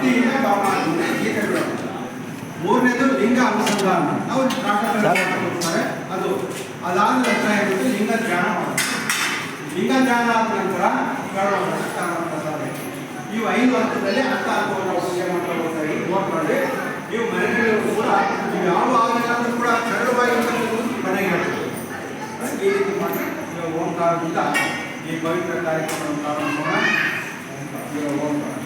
ಭಕ್ತಿಯಿಂದ ಭಾವನೆ ಗೀತೆಗಳು. ಮೂರನೇದು ಲಿಂಗ ಅನುಸಂಧಾನ. ನಾವು ಕೊಡ್ತಾರೆ ಅದು. ಅದಾದ ನಂತರ ಏನಿದೆ ಲಿಂಗ ಧ್ಯಾನ ಮಾಡೋದು. ಲಿಂಗ ಧ್ಯಾನ ಆದ ನಂತರ ಪ್ರಸಾದ. ಇವು 5 ಹಂತದಲ್ಲಿ ಅರ್ಥ ಹಾಕುವಂಥ ಪೂಜೆ ಮಾಡ್ತಾ ಹೋಗ್ತಾರೆ. ನೋಡ್ಕೊಳ್ಳಿ, ನೀವು ಮನೆಗಳು ಕೂಡ ನೀವು ಯಾವ ಆಗಲಾದರೂ ಕೂಡ ಸರಳವಾಗಿ ಮನೆಗೆ ಹೇಳ್ತೀವಿ. ಈ ರೀತಿ ಮಾಡಿ ಓಂಕಾರದಿಂದ ಈ ಪವಿತ್ರ ಕಾರ್ಯಕ್ರಮವನ್ನು ಪ್ರಾರಂಭ ಮಾಡೋಣ. ಓಂಕಾರ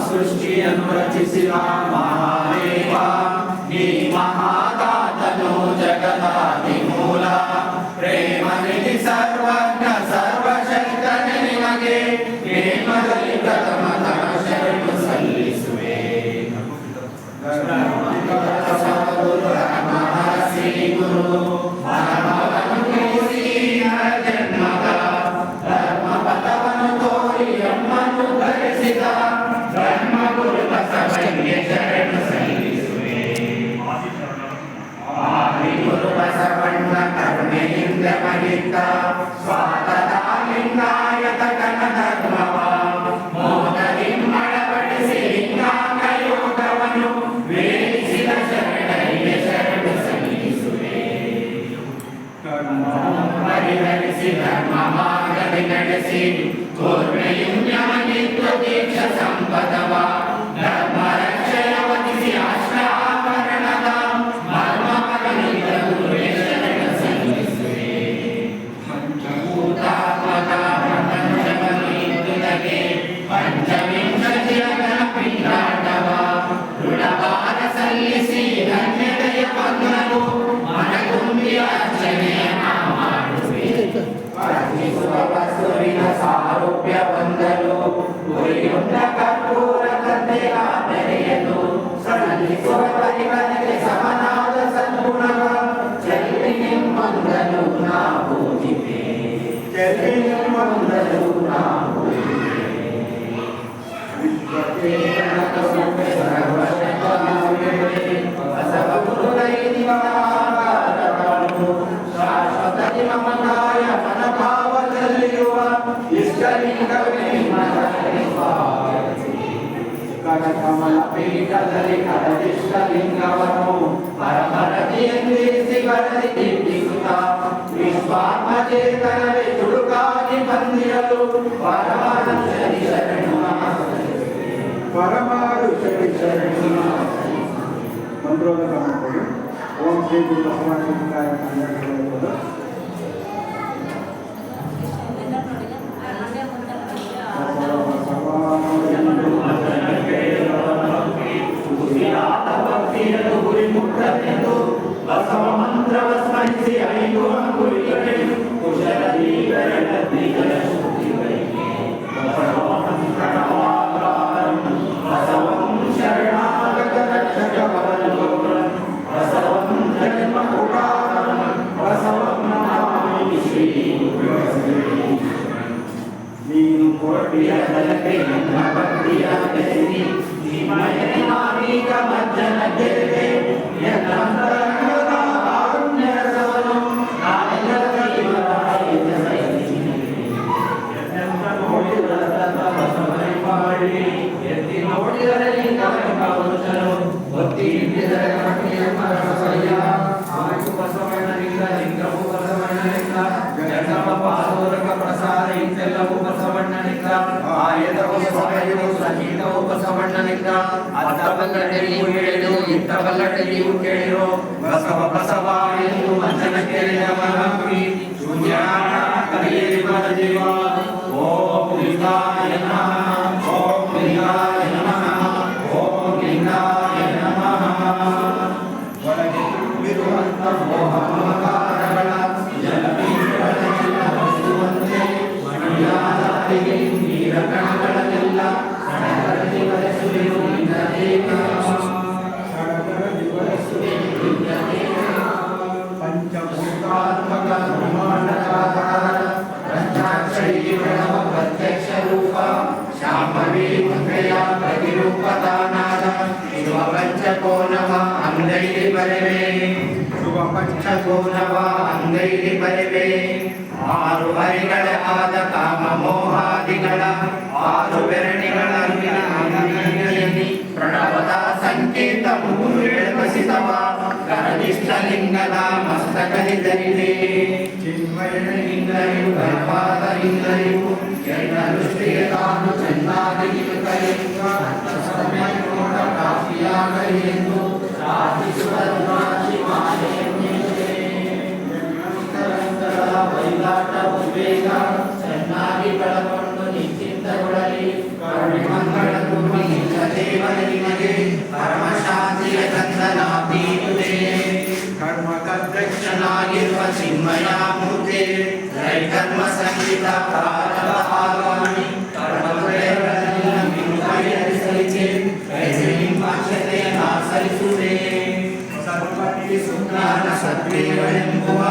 ಸೃಷ್ಟಿಯನ್ನು ರಚಿಸಿದ ಮಹಾದೇವ ನೀ ಮಹಾದಾತನು ಜಗದಾದಿ ಮೂಲ ಪ್ರೇಮ ನಿಧಿ ಸರ್ವಜ್ಞ ಸರ್ವಶಕ್ತನೆ ನಿಮಗೆ ಪ್ರೇಮದಲ್ಲಿ ಪ್ರಥಮ ಶರಣು ಸಲ್ಲಿಸುವೆ. ಶ್ರೀ ಗುರು ಮನವನ್ನು ತಿಳಿಸಿ ಜನ್ಮದ ಧರ್ಮ ಪಥವನ್ನು ತೋರಿ ಅಮ್ಮನು ಧರಿಸಿದ ಶರಣು ಸಲ್ಲಿಸುವೆ. ಆದಿಗುರು ಬಸವಣ್ಣ ಕರುಣೆಯಿಂದ ಮಹಿತ ಸ್ವಾತದ ಲಿಂಗಾಯತ ಕನಧರ್ಮವ ಮೋದರಿ ಮಳವಡಿಸಿ ಲಿಂಗಾಂಗ ಯೋಗವನ್ನು ವೇದಿಸಿದ ಶರಣರಿಗೆ ಶರಣು ಸಲ್ಲಿಸುವೆ. ಪರಿಹರಿಸಿ ಧರ್ಮ ಮಾರ್ಗದಿ ನಡೆಸಿ ಪೂರ್ಣಯುಣ್ಯಮನಿತ್ವ ದೀಕ್ಷ ಸಂಪದವ ಧರ್ಮ ರಕ್ಷೆಯ ವಧಿಸಿ ಅಷ್ಟಾಭರಣದ ಮರ್ಮ ಮಗನಿಂದ ಗುರುವೇ ಶರಣ ಸಲ್ಲಿಸುವೆ. ಪಂಚಭೂತಾತ್ಮಕ ಪ್ರಪಂಚವನ್ನು ಇಂದುದಗೆ ಪಂಚವಿಂಶತಿಯ ಪಿಂಡಾಂಡವ ಋಣಭಾರ ಸಲ್ಲಿಸಿ ಧನ್ಯತೆಯ ಬಂಧನು ಮನಗುಂಬಿ ಅರ್ಚನೆಯ ಮಾಡುವೆ. ಅರ್ಚಿಸುವ ವಸ್ತುವಿನ ಸಾರೂಪ್ಯ ಬಂದಲು ಉರಿಯುಂಡ ಕರ್ಪೂರ ಗದ್ದೆಯ ಬೆರೆಯಲು ಸಲ್ಲಿಸುವ ಪರಿವನೆಗೆ ಸಮನಾದ ಸದ್ಗುಣವ ಚೆಲ್ಲಿ ನಿಮ್ಮಂದಲು ನಾ ಪೂಜಿಪೆ. ಚೆಲ್ಲಿ ನಿಮ್ಮಂದಲು ನಾ ಪೂಜಿಪೆ. ಬಸವ ಗುರುದೈನಿವಾಕಾರವನ್ನು ಶಾಶ್ವತ ಮಮತಾಯ ಮನಭಾವದಲ್ಲಿರುವ ಇಷ್ಟಲಿಂಗವೇ ಕಮಲ ಪೀಠದಲ್ಲಿ ಕಡದಿಷ್ಟಲಿಂಗವನ್ನು ಪರಮರತಿಯಂದಿರಿಸಿ ಬರದಿ ದಿಟ್ಟಿಸುತ್ತ ವಿಶ್ವಾತ್ಮಚೇತನವೇ ತುಡುಕಾಗಿ ಬಂದಿರಲು ಪರಮಾರು ಶರಣಿ ಮಂತ್ರೋದಕ ಮಾಡ್ಕೊಳ್ಳಿ. ಓಂ ಶ್ರೀ ಗುರು ಬಸವಣ್ಣನಿಗಾಯ ಅಂತ ಹೇಳ್ಬೋದು. ಬಸವ ಮಂತ್ರವ ಸ್ಮರಿಸಿ ಐದು ಅಂಗುಲಿಗಳೇ ಕುಶಲ ದೀಪಗಳ ದಿಗಲ ಶುದ್ಧಿಗಳಿಗೆ ಬಸವಂ ಪ್ರಣವಾಕಾರಂ ಬಸವಂ ಶರಣಾಗತ ರಕ್ಷಕವಲ್ಲೋರಂ ಬಸವಂ ಜನ್ಮಪುರಾಣಂ ಬಸವಂ ನಮಾಮಿ ಶ್ರೀ ಗುರುಬಸವೇ. ನೀನು ಕೋಟಿಯ ತಲಕೆ ನನ್ನ ಭಕ್ತಿಯ ಬೆಸೆದಿ ನಿಮಯ ನಾನೀಗ ಮಜ್ಜನ ಗೆಲ್ಲೆ ಎನ್ನಂತರಂಗದ ಕಾರುಣ್ಯರಸವನು ನಾನೆಲ್ಲರ ಜೀವರಾಯಿತ ಎನ್ನೆಂತ ನೋಡಿದರ ತನ್ನ ಬಸವನೇ ಮಾಡಿ ಎತ್ತಿ ನೋಡಿದರೆ ಲಿಂಗವೆಂಬ ಪುರುಷನು ಒತ್ತಿ ಇಟ್ಟಿದರೆ ಕಟ್ಟಿಯಮ್ಮ ಬಸವಯ್ಯ ಆಯ್ತು ಬಸವಣ್ಣನಿಂದ ಲಿಂಗವು ಬಸವಣ್ಣನಿಂದ ಜಗವ ಪಾದೋರಕ ಪ್ರಸಾದ ಇಂತೆಲ್ಲವೂ ಬಸವಣ್ಣನಿಂದ ಆಯತವು ಸಮಯವು ಸಂಗೀತವು ಬಸವಣ್ಣನಿಂದ ಅತ್ತ ಬಲ್ಲಟೆಯು ಹೇಳಿರು ಇತ್ತ ಬಲ್ಲಟೆಯು ಕೇಳಿರು ಬಸವ ಬಸವ ಎಂದು ಮಂಚನ ಕೇಳಿದವನಂಬಿ ಶೂನ್ಯಾಣ ಕಲಿಯಲಿ ಮನ ಜೀವ. ಓಂ ಲಿಂಗಾಯ ನಮಃ ಓಂ ಲಿಂಗಾಯ ನಮಃ ಓಂ ಲಿಂಗಾಯ ನಮಃ. ಒಳಗೆ ತುಂಬಿರುವಂತ ಮೋಹ ಮಮಕಾರಗಳ ಜಲಬೀಜಗಳ ಚಿನ್ನ ವಸ್ತುವಂತೆ ಮಣಿಯಾದಾರಿಗೆ ನೀರ ಕಣಗಳನ್ನೆಲ್ಲ ಸಡಗರದಿ ಬರೆಸುವೆನು ನಿನ್ನ ದೇಹ ಸಡಗರದಿ ಬರೆಸುವೆನು ನಿನ್ನ ದೇಹ. ಪಂಚಭೂತಾತ್ಮಕ ಬ್ರಹ್ಮಾಂಡಕಾಧಾರ ಪಂಚಾಕ್ಷರಿ ಪ್ರಣವ ಪ್ರತ್ಯಕ್ಷ ರೂಪ ಶಾಂಭವಿ ಮುದ್ರೆಯ ಪ್ರತಿರೂಪದಾನಾದ ಶಿವ ಪಂಚಕೋನವ ಅಂಗೈಲಿ ಬರೆವೆ ಶಿವ ಪಂಚಕೋನವ ಅಂಗೈಲಿ ಬರೆವೆ. ಆರು ಹರಿಗಳ ಆದ ಕಾಮ ಮೋಹಾದಿಗಳ ಆರು ಬೆರಣಿಗಳ ಅಂಗೈಯಲ್ಲಿ ಪ್ರಣವದ ಸಂಕೇತ ಮೂರು ಎಳಬಸಿದವ ಕರದಿಷ್ಟ ಲಿಂಗದ ಮಸ್ತಕದಿದ್ದರಿದೆ ಚಿನ್ಮಯನಿಂದಲೂ ಗರ್ಭಾದರಿಂದಲೂ ಎಲ್ಲ ದೃಷ್ಟಿಗೆ ತಾನು ಚೆನ್ನಾಗಿ ಕಲಿಯುವ ಸಮಯೋಡ ಕಾಫಿಯಾಗಲಿ ಎಂದು ಪ್ರಾರ್ಥಿಸುವ ವೈದಾಟ ಉದ್ವೇಗ ಚೆನ್ನಾಗಿ ಕಳಕೊಂಡು ನಿಶ್ಚಿಂತಗೊಳ್ಳಲಿ ಕರುಣೆ ಮಂಗಳ ತುಂಬಿ ನಿನ್ನ ದೇವರ ನಿಮಗೆ ಪರಮಶಾಂತಿಯ ಕಂದನ ಬೀರುದೆ. ಕರ್ಮಕರ್ದಕ್ಷನಾಗಿರುವ ಚಿನ್ಮಯ ಮೂರ್ತಿ ಕರ್ಮ ಸಂಗೀತ ಕಾಲದ ಆಗಾಮಿ ಕರ್ಮಗಳನ್ನೆಲ್ಲ ನೀವು ಪರಿಹರಿಸಲಿಕ್ಕೆ ಕೈಸಲಿಂಪಾಕ್ಷತೆಯನ್ನು ಆಚರಿಸುವೆ. ಸರ್ವಕ್ಕೆ ಸುಜ್ಞಾನ ಸತ್ಯಗಳೆಂಬುವ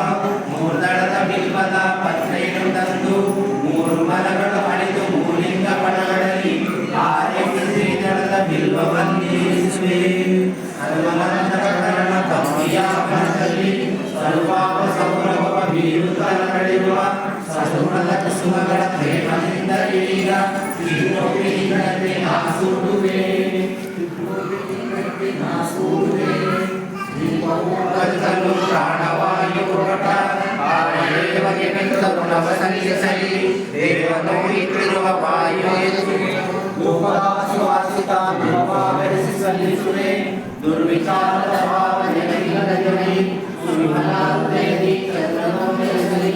ಮೂರ್ದಳದ ಬಿಲ್ವದ ಪತ್ರೆಯನ್ನು ತಂದು ಮೂರು ಮರಗಳು ಅಣಿದು ಮೂಲಿಂಗ ಪಣಗಳಲ್ಲಿ ಆರ್ಯದಳದ ಬಿಲ್ವವನ್ನೇರಿಸುವೆ. ಸರ್ವಮನಕರಣ ಭಕ್ತಿಯ ಮನದಲ್ಲಿ ಸರ್ವಾಪ ಸೌರಭವ ಬೀರುತ್ತಲ ನಡೆಯುವ ಸಸುಮದ ಕುಸುಮಗಳ ಪ್ರೇಮದಿಂದ ಈಗ ಶ್ರೀಗೋಪಿಗಳನ್ನೇ ನಾಸೂಡುವೆ ನಾಸೂಡುವೆ. ದೀಪವು ಕಲಿತಲು ಪ್ರಾಣವಾಯು ಹೊರಟ ದೇವಗೆ ಬೆಂದ ಗುಣವ ಸಲ್ಲಿಸಲಿ ದೇವನು ಇಟ್ಟಿರುವ ವಾಯು ಸುವಾಸಿತ ಬೆರೆಸಿ ಸಲ್ಲಿಸುವೆ. ದುರ್ವಿಚಾರದ ಭಾವನೆಗಳಿಲ್ಲದ ಜನಿ ಸುವಿಮಲ ಹೃದಯದಿ ಚಂದ್ರನೋ ಬೆಳೆಸಲಿ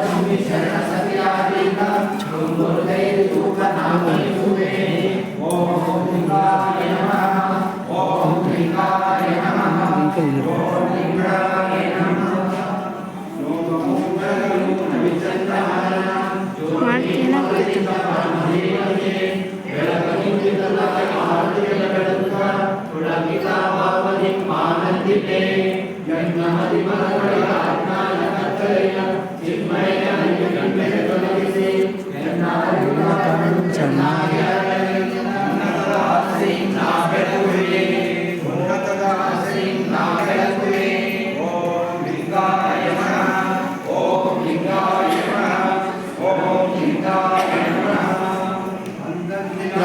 ತುಂಬಿ ಶರಣ ಸತಿಯಾದೀಗ ತುಂಬ ಹೃದಯದ ತೂಕ ನಾಮಿಸುವೆ. ಓಂ ಲಿಂಗಾಯ ನಮಃ ಓಂ ಲಿಂಗಾಯ ನಮಃ ಓಂ ಲಿಂಗಾಯ ನಮಃ.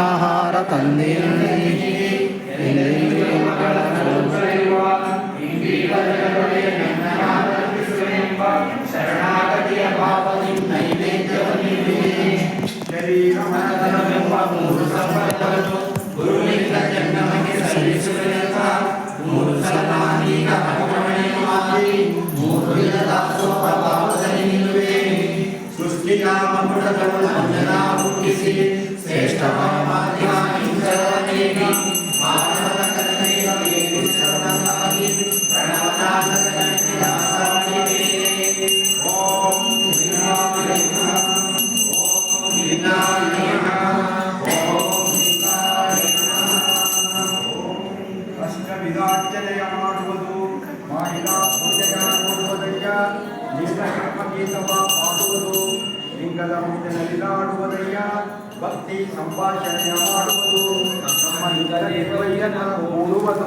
ಆಹಾರ ತಂದೆ ಶರಣಾಗತಿಯ ಭಾವದಿಂದ ನೈವೇದ್ಯವನ್ನು ಶರೀರ ಮನದನವೆಂಬ ಮೂರು ಸಂಪರ್ಕವನ್ನು ಗೀತವ ಹಾಡುವುದು, ಲಿಂಗದ ಮುಂದೆ ನಲಿದಾಡುವುದಯ್ಯ, ಭಕ್ತಿ ಸಂಭಾಷಣೆಯ ಮಾಡುವುದು, ನಮ್ಮ ಲಿಂಗದೇವಯ್ಯನ ಕೂಡುವುದು.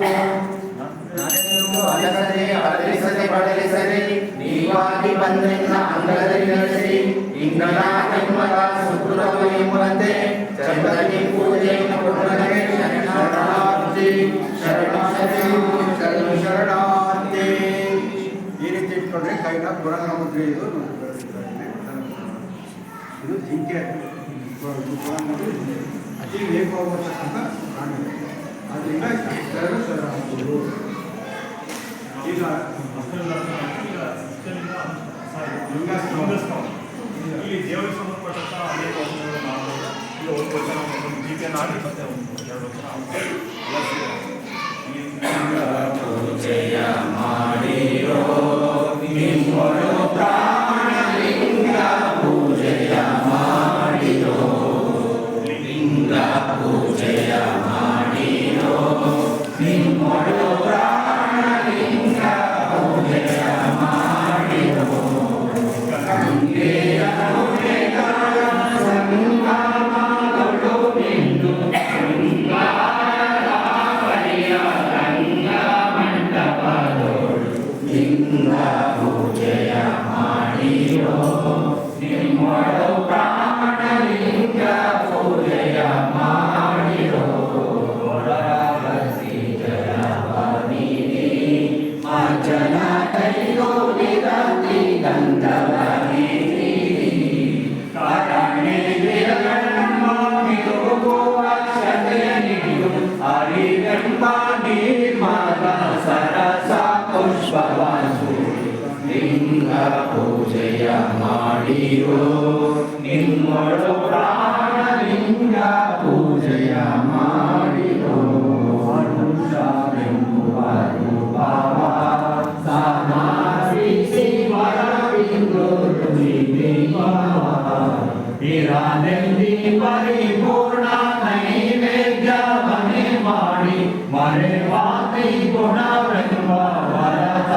ಅಲಸದೆ ಅಲರಿಸದೆ ಬಡಲಿಸದೆ ನೀವಾಗಿ ಬಂದೆನ್ನ ಅಂಗದಲ್ಲಿ ನಡೆಸಿ ಇಂಗನ ಕೆಮ್ಮದ ಸುಕೃತವು ಎಂಬಂತೆ ಚಂದನಿ ಪೂಜೆಯನ್ನು ಕೊಡಲೇ ಶರಣಾರ್ಥಿ ಶರಣ ಶರಣಾರ್ಥಿ. ಈ ರೀತಿ ಇಟ್ಕೊಂಡ್ರೆ ಕೈನ ಪುರಾಣ ಮುದ್ರೆ ಇದು ಇದು ಜಿಂಕೆ ಅತಿ ವೇಗವಾಗಿರ್ತಕ್ಕಂಥ ಪ್ರಾಣಿ. ಅದರಿಂದ ಶರಣ ಹಾಕುವುದು. ಈಗ ಇಲ್ಲಿ ದೇವರಿಗೆ ಸಂಬಂಧಪಟ್ಟಂತ ಅನೇಕ ವಚನಗಳು ಮಾಡ್ಬೋದು. ಈಗ ಒಂದು ವಚನ ಒಂದು ಗೀತೆಯನ್ನು ಆಡಿ ಮತ್ತೆ ಒಂದು 2 ವಚನ ಪೂಜೆಯ ಮಾಡಿರೋ ನಿಮ್ಮೊಳು ಪ್ರಾಣಲಿಂಗ ಪೂಜೆಯ ಮಾಡಿರೋ ಲಿಂಗ ಪೂಜೆಯ ಮಾಡಿರೋ ನಿಮ್ಮೊಳು ಪ್ರಾಣಲಿಂಗ ಪೂಜೆಯ ಮಾಡಿರೋ ಗಂಗೆಯ ಪೂಜೆಗಳ ಸಂಗಮಗಳು ನಿಂದು ಲಿಂಗ ಪೂಜೆಯ ಮಾಡಿರೋ ನಿಮ್ಮೊಳು ಪ್ರಾಣಲಿಂಗ ಪೂಜೆಯ ಮಾಡಿರೋ ಭಕ್ತಿ ಜಲವಾಣಿ ಮಾರ್ಜನ ಕೈಗೋಲಿದಂತಿ ಗಂಧವನಿ ಕಾರಣೆ ಹರಿವೆಂಬ ನಿರ್ಮಲ ಸರಸ ಪುಷ್ಪವಾಸು ಲಿಂಗ ಪೂಜೆಯ ಮಾಡಿರೋ ನಿಮ್ಮೊಳು ಪ್ರಾಣಲಿಂಗ ಪೂಜೆಯ ಮಾಡಿರೋ ಮನುಷ್ಯವೆಂಬುವ ರೂಪವ ಸಮಾರಿಸಿ ಮರವಿಂದು ಇರಾನೆಂದಿ ಪರಿಪೂರ್ಣ ನೈವೇದ್ಯವನೆ ಮಾಡಿ ಮರೆವಾದಿ ಗುಣವೆಂಬ ವರದ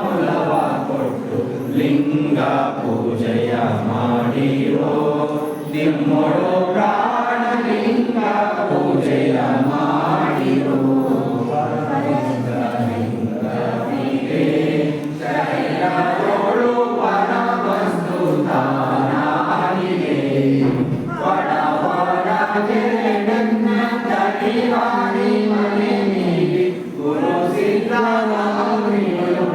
ಕುಲವ ಕೊಟ್ಟು ಲಿಂಗ ಪೂಜೆಯ ಮಾಡಿರೋ ನಿಮ್ಮೊಳು ಪ್ರಾಣಲಿಂಗ ಪೂಜೆಯ ಮಾಡಿರೋ ಶೈಲೋಳು ಪರವಸ್ತು ತಾನಾಗಿದೆ ತಡಿವಾಣಿ ಮನೆ ನೀಡಿ ಗುರು ಸಿದ್ಧರಾಮಯ್ಯರು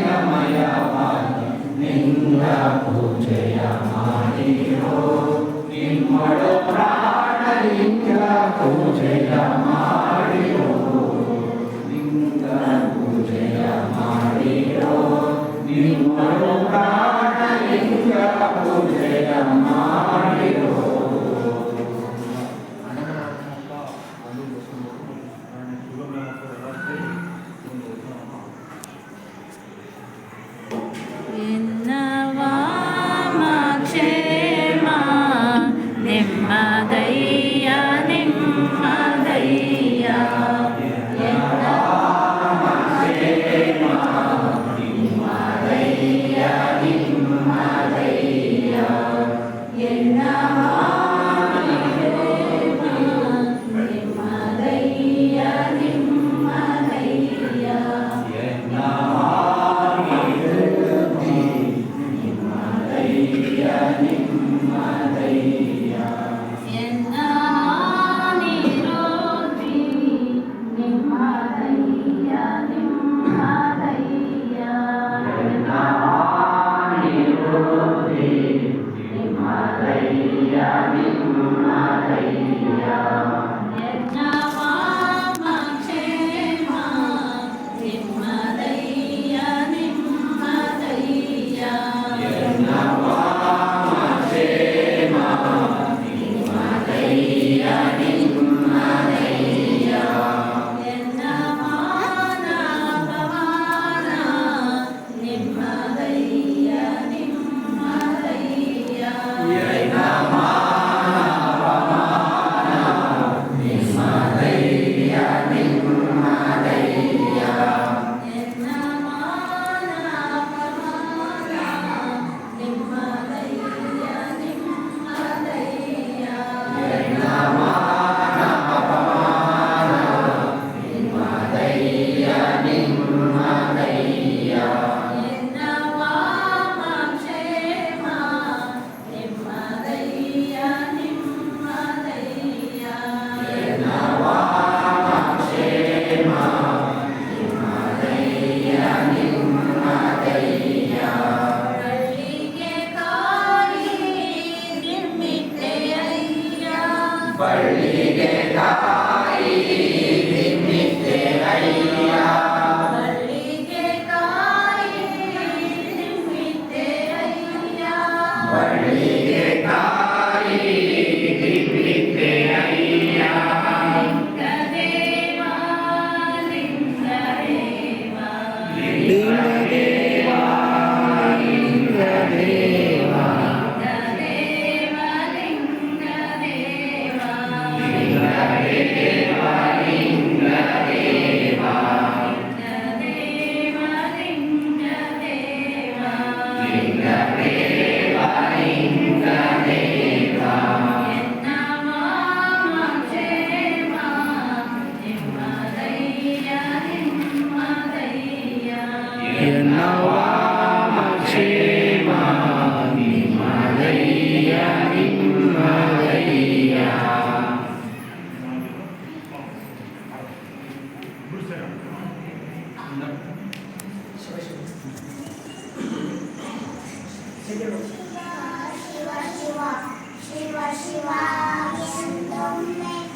ಗಮಯವಾಗಿ ಲಿಂಗ ಪೂಜೆಯ ಮಾಡಿರೋ ನಿಮ್ಮೊಳು ಪ್ರಾಣಲಿಂಗ ಪೂಜೆಯ ಮಾಡಿರೋ ಲಿಂಗ ಪೂಜೆಯ ಮಾಡಿರೋ ನಿಮ್ಮೊಳು ಪ್ರಾಣಲಿಂಗ ಪೂಜೆಯ ಮಾಡಿರೋ ನೆಮ್ಮದಯ್ಯ ನೆಮ್ಮದಯ್ಯ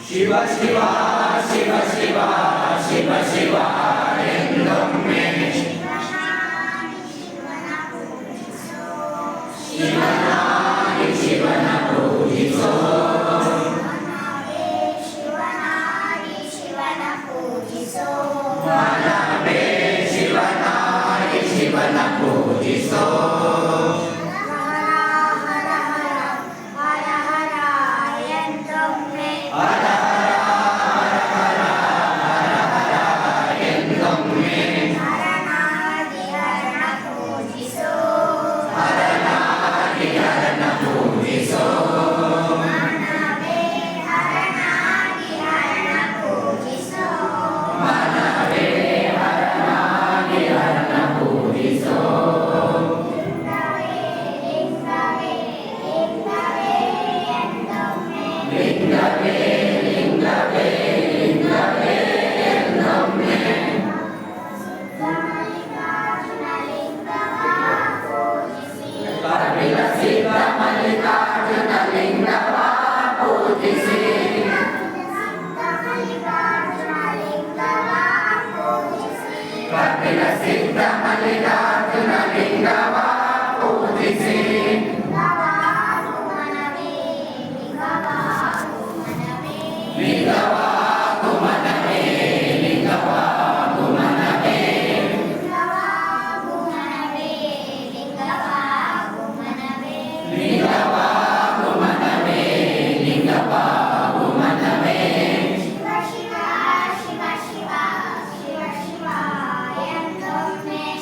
ಶಿವ ಶಿವ ಶಿವ ಶಿವ ಶಿವ ಶಿವ ಎಂದೊಮ್ಮೆ ಶಿವನಾಗಿ ಶಿವನ ಪೂಜಿಸೋ ಮನವೇ ಶಿವನಾಗಿ ಶಿವನ ಪೂಜಿಸೋ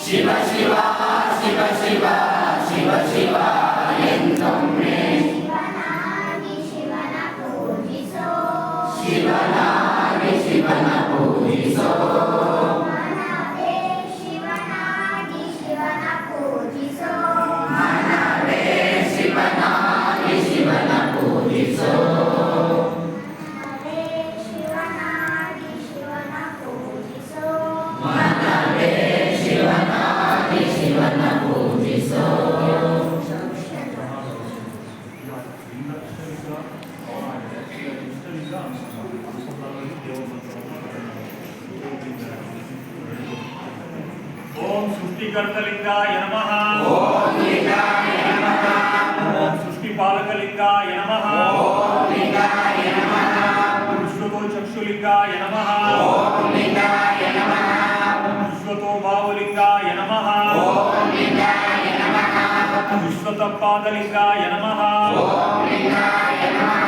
ಶಿವ ಶಿವ ಶಿವ ಶಿವ ಶಿವ ಶಿವ ಎಂದೊಮ್ಮೆ ಶಿವನಾಗಿ ಶಿವನ ಪೂಜಿಸೋ ಮನವೇ ಶಿವನಾಗಿ ಶಿವನ ಪೂಜಿಸೋ ಮನವೇ ಶಿವನಾಗಿ ಶಿವನ ಪೂಜಿಸೋ ಓಂ ಸೃಷ್ಟಿಕರ್ತಲಿಂಗಾಯ ನಮಃ ಓಂ ಲಿಂಗಾಯ ನಮಃ ಓಂ ಸೃಷ್ಟಿಪಾಲಕಲಿಂಗಾಯ ನಮಃ ಓಂ ಲಿಂಗಾಯ ನಮಃ ವಿಶ್ವತೋ ಚಕ್ಷುಲಿಂಗಾಯ ನಮಃ ಓಂ ಲಿಂಗಾಯ ನಮಃ ವಿಶ್ವತೋ ಭಾವಲಿಂಗಾಯ ನಮಃ ಓಂ ಲಿಂಗಾಯ ನಮಃ ವಿಶ್ವತಪಾದಲಿಂಗಾಯ ನಮಃ ಓಂ ಲಿಂಗಾಯ ನಮಃ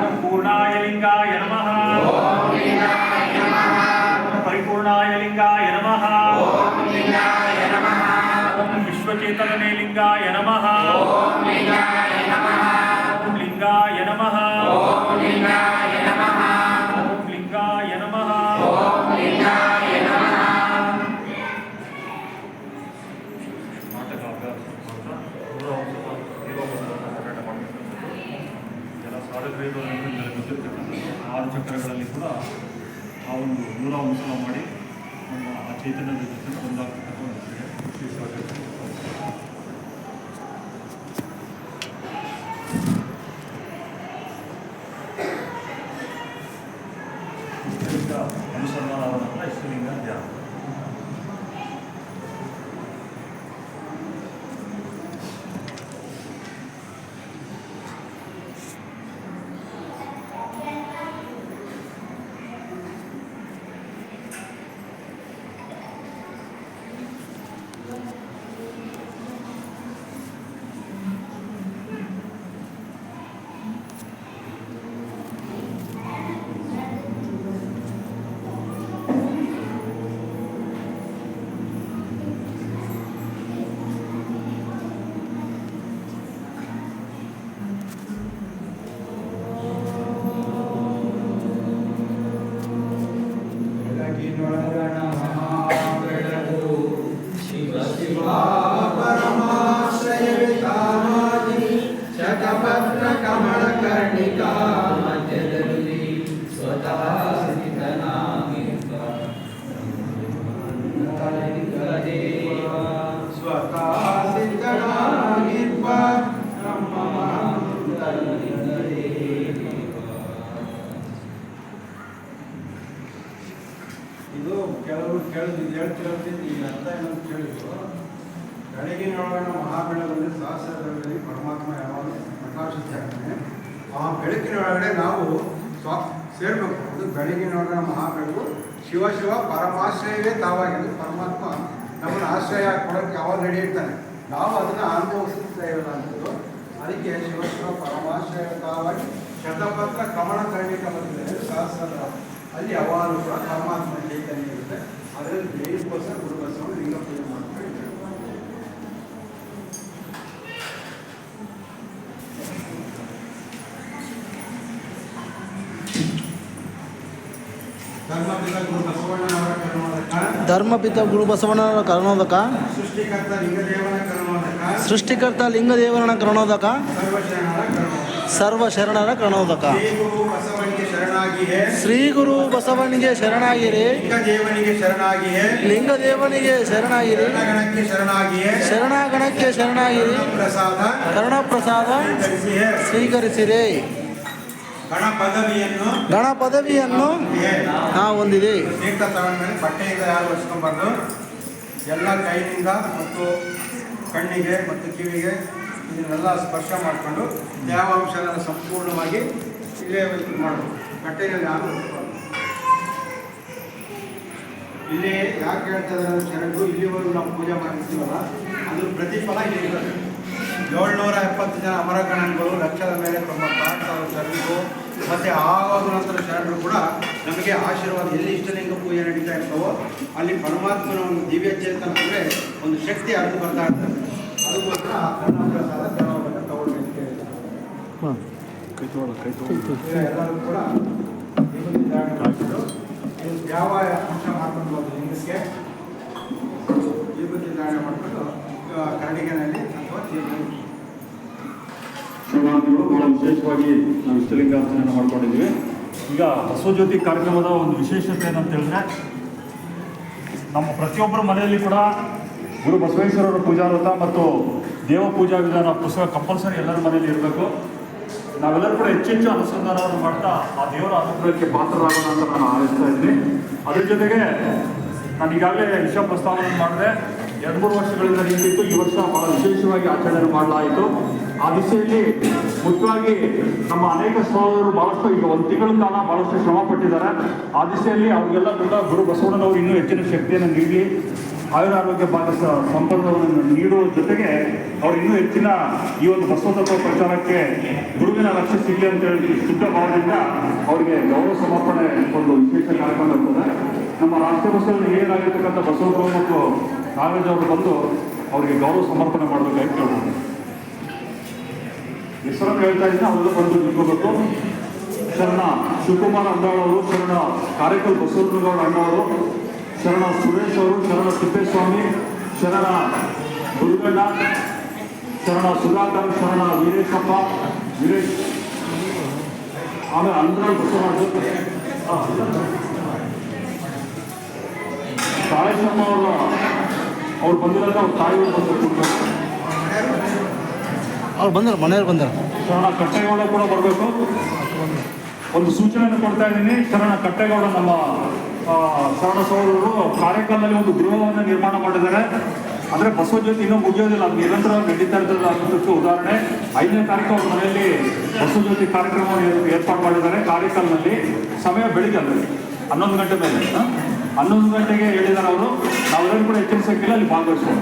ಓಂ ಪೂರ್ಣಾಯ ಲಿಂಗಾಯ ನಮಃ ಓಂ ಲಿಂಗಾಯ ನಮಃ ಪರಿಪೂರ್ಣಾಯ ಲಿಂಗಾಯ ನಮಃ ಓಂ ಲಿಂಗಾಯ ನಮಃ ಓಂ ವಿಶ್ವಚೇತನನೇ ಲಿಂಗಾಯ ನಮಃ ಓಂ ಲಿಂಗಾಯ ನಮಃ ಓಂ ಲಿಂಗಾಯ ನಮಃ ಓಂ ಲಿಂಗಾಯ ನಮಃ ಓಂ ಲಿಂಗಾಯ ನಮಃ ಓಂ ಲಿಂಗಾಯ ನಮಃ ನಾಟಕ ಅಭ್ಯಾಸ ಮಾಡ್ತಾ 109 ಎಲ್ಲ ಸಾಧಕರಿಗೆ ಗೊತ್ತಿರ್ತಕ್ಕಂಥ 6 ಚಕ್ರಗಳಲ್ಲಿ ಕೂಡ ಆ ಒಂದು 109 ಸಲ ಮಾಡಿ ನಮ್ಮ ಆ ಚೈತನ್ಯದ ಜೊತೆ ಒಂದಾಗ್ತಕ್ಕಂಥ ಒಂದು ಕ್ರಿಯೆ ವಿಶೇಷವಾಗಿ ಅನುಸಂಧಾನವಾದಂಥ ಇಷ್ಟಲಿಂಗ ಧ್ಯಾನ. ಕೇಳಿದ್ದು ಹೇಳ್ತಿರೋದ್ರಿಂದ ಈಗ ಅರ್ಥ ಏನಂತ ಕೇಳಿದ್ರು, ಬೆಳಗಿನೊಳಗಿನ ಮಹಾಬೆಳಗಲ್ಲಿ ಸಹಸ್ರದಲ್ಲಿ ಪರಮಾತ್ಮ ಯಾವಾಗ ಪ್ರಕಾಶಿಸ್ತಾ ಇರ್ತಾನೆ, ಆ ಬೆಳಕಿನೊಳಗಡೆ ನಾವು ಸೇರಬೇಕು. ಅದು ಬೆಳಗಿನೊಳಗಿನ ಮಹಾಬೆಳಗು ಶಿವ ಶಿವ ಪರಮಾಶ್ರಯವೇ ತಾವಾಗಿದ್ದು ಪರಮಾತ್ಮ ನಮ್ಮನ್ನು ಆಶ್ರಯ ಕೊಡೋಕ್ಕೆ ಯಾವಾಗ ರೆಡಿ ಇರ್ತಾನೆ, ನಾವು ಅದನ್ನು ಅನುಭವಿಸ್ತಾ ಇರೋಲ್ಲ ಅಂಥದ್ದು. ಅದಕ್ಕೆ ಶಿವ ಶಿವ ಪರಮಾಶ್ರಯ ತಾವಾಗಿ ಶತಪತ್ರ ಕಮಲ ಕರ್ಣಿಕ ಬಂದಿದೆ ಸಹಸ್ರ, ಅಲ್ಲಿ ಯಾವಾಗಲೂ ಕೂಡ ಪರಮಾತ್ಮ ಚೈತನ್ಯ ಇರುತ್ತೆ. ಅದರಲ್ಲಿ ದೇವಕೋಸ್ಕರ ಗುರುಬಸವ ಲಿಂಗ ಪೂಜೆ ಮಾಡ್ತಾರೆ. ಧರ್ಮಪಿತ ಗುರು ಬಸವಣ್ಣನವರ ಕರುಣೋದಕ, ಸೃಷ್ಟಿಕರ್ತ ಲಿಂಗದೇವನ ಕರುಣೋದಕ, ಸೃಷ್ಟಿಕರ್ತ ಲಿಂಗದೇವರನ ಕರುಣೋದಕ, ಸರ್ವ ಶರಣರ ಕರುಣೋದಕ. ಸರ್ವ ಶರಣರ ಕರುಣೋದಕ. ಶ್ರೀ ಗುರು ಬಸವನಿಗೆ ಶರಣಾಗಿಯೇ, ಶ್ರೀ ಗುರು ಬಸವನಿಗೆ ಶರಣಾಗಿರಿ, ಲಿಂಗದೇವನಿಗೆ ಶರಣಾಗಿಯೇ, ಲಿಂಗದೇವನಿಗೆ ಶರಣಾಗಿರಿ, ಶರಣಗಣಕ್ಕೆ ಶರಣಾಗಿಯೇ, ಶರಣಗಣಕ್ಕೆ ಶರಣಾಗಿರಿ, ಪ್ರಸಾದ ಕರುಣಪ್ರಸಾದ ಸ್ವೀಕರಿಸಿಯೇ. ಸ್ವೀಕರಿಸಿರಿ. ಗಣ ಪದವಿಯನ್ನು ಗಣ ಪದವಿಯನ್ನು ಹೊಂದಿದೆ. ತೀರ್ಥ ತಗೊಂಡ್ಮೇಲೆ ಬಟ್ಟೆಯಿಂದ ಯಾರು ಒರೆಸ್ಕೊಂಬಾರ್ದು. ಎಲ್ಲ ಕೈಯಿಂದ ಮತ್ತು ಕಣ್ಣಿಗೆ ಮತ್ತು ಕಿವಿಗೆ ಇದನ್ನೆಲ್ಲ ಸ್ಪರ್ಶ ಮಾಡಿಕೊಂಡು ದೇವಾಂಶನ ಸಂಪೂರ್ಣವಾಗಿ ಇಲ್ಲೇ ಇದು ಮಾಡಬೇಕು. ಬಟ್ಟೆಯಲ್ಲಿ ಯಾರು ಒರೆಸ್ಬಾರ್ದು. ಇಲ್ಲಿ ಯಾಕೆ ಹೇಳ್ತಾ ಇದ್ದಾರೆ ಶರಣರು, ಇಲ್ಲಿವರೆಗೂ ನಾವು ಪೂಜೆ ಮಾಡಿರ್ತೀವಲ್ಲ ಅದು ಪ್ರತಿಫಲ ಇಲ್ಲಿ ಇರ್ತದೆ. 770 ಜನ ಅಮರಗಣಗಳು, ಲಕ್ಷದ ಮೇಲೆ 96,000 ಶರಣರು, ಮತ್ತು ಆವಾಗ ನಂತರ ಶರಣರು ಕೂಡ ನಮಗೆ ಆಶೀರ್ವಾದ. ಎಲ್ಲಿ ಇಷ್ಟಲಿಂಗ ಪೂಜೆ ನಡೀತಾ ಇರ್ತವೋ ಅಲ್ಲಿ ಪರಮಾತ್ಮನ ಒಂದು ದಿವ್ಯ ಚೇತನ ಅಂದರೆ ಒಂದು ಶಕ್ತಿ ಹರಿದು ಬರ್ತಾ ಇರ್ತದೆ. ಅದಕ್ಕೋಸ್ಕರ ಪ್ರಸಾದ ಜನವನ್ನು ತಗೊಳ್ಬೇಕು. ಎಲ್ಲರೂ ಕೂಡ ಯಾವ ಅಂಶ ಮಾಡ್ಕೊಂಡು ಹೋದ ಲಿಂಗಕ್ಕೆ ವಿಭೂತಿ ಧಾರಣೆ ಮಾಡಿಕೊಂಡು ಕರಡಿಗೆನಲ್ಲಿ ಅಥವಾ ಶರಣಾರ್ಥಿಗಳು ಬಹಳ ವಿಶೇಷವಾಗಿ ನಾವು ಇಷ್ಟಲಿಂಗಾರ್ಚನೆಯನ್ನು ಮಾಡ್ಕೊಂಡಿದ್ದೀವಿ. ಈಗ ಬಸವಜ್ಯೋತಿ ಕಾರ್ಯಕ್ರಮದ ಒಂದು ವಿಶೇಷತೆ ಏನಂತ ಹೇಳಿದ್ರೆ, ನಮ್ಮ ಪ್ರತಿಯೊಬ್ಬರ ಮನೆಯಲ್ಲಿ ಕೂಡ ಗುರು ಬಸವೇಶ್ವರರ ಪೂಜಾ ವ್ರತ ಮತ್ತು ದೇವ ಪೂಜಾ ವಿಧಾನ ಪುಸ್ತಕ ಕಂಪಲ್ಸರಿ ಎಲ್ಲರ ಮನೆಯಲ್ಲಿ ಇರಬೇಕು. ನಾವೆಲ್ಲರೂ ಕೂಡ ಹೆಚ್ಚೆಚ್ಚು ಅನುಸಂಧಾನವನ್ನು ಮಾಡ್ತಾ ಆ ದೇವರ ಅನುಗ್ರಹಕ್ಕೆ ಪಾತ್ರರಾಗೋಣ ಅಂತ ನಾನು ಆಲೋಚಿಸ್ತಾ ಇದ್ದೀನಿ. ಅದ್ರ ಜೊತೆಗೆ ನಾನು ಈಗಾಗಲೇ ವಿಷಯ ಪ್ರಸ್ತಾವನೆ ಮಾಡಿದೆ. 2-3 ವರ್ಷಗಳಿಂದ ನಿಂತಿತ್ತು. ಈ ವರ್ಷ ಬಹಳ ವಿಶೇಷವಾಗಿ ಆಚರಣೆ ಮಾಡಲಾಯಿತು. ಆ ದಿಸೆಯಲ್ಲಿ ಮುಖ್ಯವಾಗಿ ನಮ್ಮ ಅನೇಕ ಸಹೋದರರು ಬಹಳಷ್ಟು ಈಗ 1 ತಿಂಗಳ ಕಾಲ ಬಹಳಷ್ಟು ಶ್ರಮ ಪಟ್ಟಿದ್ದಾರೆ. ಆ ದಿಸೆಯಲ್ಲಿ ಅವ್ರಿಗೆಲ್ಲ ಕೂಡ ಗುರು ಬಸವಣ್ಣನವರು ಇನ್ನೂ ಹೆಚ್ಚಿನ ಶಕ್ತಿಯನ್ನು ನೀಡಿ ಆಯುರಾರೋಗ್ಯ ಭಾಗದ ಸಂಪರ್ಕವನ್ನು ನೀಡುವ ಜೊತೆಗೆ ಅವ್ರು ಇನ್ನೂ ಹೆಚ್ಚಿನ ಈ ಒಂದು ಬಸವತತ್ವ ಪ್ರಚಾರಕ್ಕೆ ಗುರುವಿನ ಲಕ್ಷ್ಯ ಸಿಗಲಿ ಅಂತ ಹೇಳಿ ಶುದ್ಧ ಭಾವದಿಂದ ಅವರಿಗೆ ಗೌರವ ಸಮರ್ಪಣೆ ಒಂದು ವಿಶೇಷ ಕಾರ್ಯಕ್ರಮ ಇರ್ತದೆ. ನಮ್ಮ ರಾಷ್ಟ್ರೀಯ ಬಸ್ಸಲ್ಲಿ ಹಿರಿಯರಾಗಿರ್ತಕ್ಕಂಥ ಬಸವರಾವ್ ಮತ್ತು ನಾಗರಾಜ್ ಅವರು ಬಂದು ಅವರಿಗೆ ಗೌರವ ಸಮರ್ಪಣೆ ಮಾಡಬೇಕಾಗಿ ಕೇಳ್ಬೋದು. ಹೆಸರನ್ನು ಹೇಳ್ತಾ ಇದ್ದೀನಿ, ಅವರೆಲ್ಲ ಬಂದು ನಿಂತ್ಕೋಬೇಕು. ಶರಣ ಶಿವಕುಮಾರ್ ಅಂದಾಳ್ ಅವರು, ಶರಣ ಕಾರೇಕಲ್ ಬಸವನಗೌಡ ಅಣ್ಣವರು, ಶರಣ ಸುರೇಶ್ ಅವರು, ಶರಣ ತಿಪ್ಪೇಸ್ವಾಮಿ, ಶರಣ ದುರ್ಗಣ್ಣ, ಶರಣ ಸುಧಾಕರ್, ಶರಣ ವೀರೇಶಪ್ಪ, ವೀರೇಶ್, ಆಮೇಲೆ ಅಂದ್ರಾಳ್ ಬಸವರಾಜು, ತಾಳೇಶಮ್ಮ ಅವ್ರು ಬಂದಿರೋದ್ರೆ ಅವ್ರ ತಾಯಿಯವರು ಬಂದು ಅವ್ರು ಬಂದರು, ಮನೆಯವ್ರು ಬಂದರು. ಶರಣ ಕಟ್ಟೇಗೌಡ ಕೂಡ ಬರಬೇಕು. ಒಂದು ಸೂಚನೆಯನ್ನು ಕೊಡ್ತಾ ಇದ್ದೀನಿ. ಶರಣ ಕಟ್ಟೇಗೌಡ ನಮ್ಮ ಶರಣ ಸಹೋದರರು ಕಾರ್ಯಕ್ರಮದಲ್ಲಿ ಒಂದು ಗೃಹವನ್ನು ನಿರ್ಮಾಣ ಮಾಡಿದ್ದಾರೆ. ಅಂದರೆ ಬಸವಜ್ಯೋತಿ ಇನ್ನೂ ಮುಗಿಯೋದಿಲ್ಲ, ಅದು ನಿರಂತರವಾಗಿ ನಡೀತಾ ಇರ್ತದೆ. ಅನ್ನೋದಕ್ಕೆ ಉದಾಹರಣೆ 5ನೇ ತಾರೀಕು ಅವ್ರ ಮನೆಯಲ್ಲಿ ಬಸವಜ್ಯೋತಿ ಕಾರ್ಯಕ್ರಮವನ್ನು ಏರ್ಪಾಡು ಮಾಡಿದ್ದಾರೆ. ಕಾರ್ಯಕ್ರಮದಲ್ಲಿ ಸಮಯ ಬೆಳಿಗ್ಗೆ 11 ಗಂಟೆ ಮೇಲೆ 11 ಗಂಟೆಗೆ ಹೇಳಿದ್ದಾರೆ ಅವರು. ನಾವೆಲ್ಲರೂ ಕೂಡ ಹೆಚ್ಚಿನ ಸಂಖ್ಯೆಯಲ್ಲಿ ಅಲ್ಲಿ ಭಾಗವಹಿಸ್ಬೋದು.